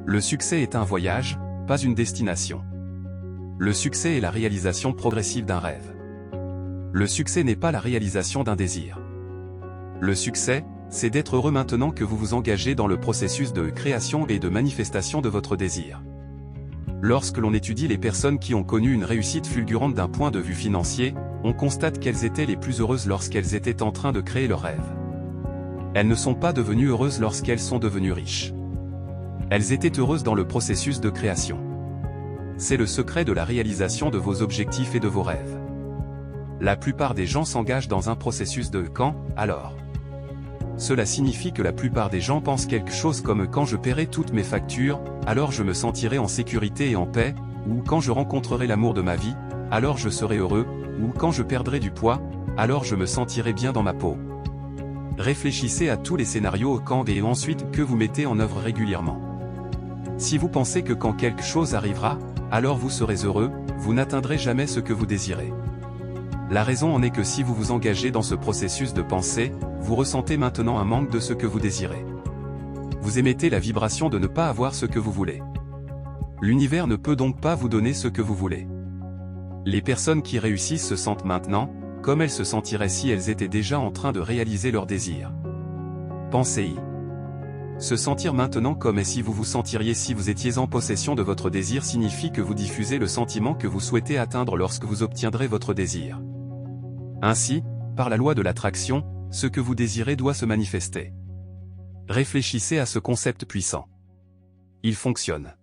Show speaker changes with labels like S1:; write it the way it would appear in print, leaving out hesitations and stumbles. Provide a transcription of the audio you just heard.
S1: Le succès est un voyage, pas une destination. Le succès est la réalisation progressive d'un rêve. Le succès n'est pas la réalisation d'un désir. Le succès, c'est d'être heureux maintenant que vous vous engagez dans le processus de création et de manifestation de votre désir. Lorsque l'on étudie les personnes qui ont connu une réussite fulgurante d'un point de vue financier, on constate qu'elles étaient les plus heureuses lorsqu'elles étaient en train de créer leur rêve. Elles ne sont pas devenues heureuses lorsqu'elles sont devenues riches. Elles étaient heureuses dans le processus de création. C'est le secret de la réalisation de vos objectifs et de vos rêves. La plupart des gens s'engagent dans un processus de « quand, alors ». Cela signifie que la plupart des gens pensent quelque chose comme « quand je paierai toutes mes factures, alors je me sentirai en sécurité et en paix », ou « quand je rencontrerai l'amour de ma vie, alors je serai heureux », ou « quand je perdrai du poids, alors je me sentirai bien dans ma peau ». Réfléchissez à tous les scénarios au quand et ensuite que vous mettez en œuvre régulièrement. Si vous pensez que quand quelque chose arrivera, alors vous serez heureux, vous n'atteindrez jamais ce que vous désirez. La raison en est que si vous vous engagez dans ce processus de pensée, vous ressentez maintenant un manque de ce que vous désirez. Vous émettez la vibration de ne pas avoir ce que vous voulez. L'univers ne peut donc pas vous donner ce que vous voulez. Les personnes qui réussissent se sentent maintenant, comme elles se sentiraient si elles étaient déjà en train de réaliser leurs désirs. Pensez-y. Se sentir maintenant comme et si vous vous sentiriez si vous étiez en possession de votre désir signifie que vous diffusez le sentiment que vous souhaitez atteindre lorsque vous obtiendrez votre désir. Ainsi, par la loi de l'attraction, ce que vous désirez doit se manifester. Réfléchissez à ce concept puissant. Il fonctionne.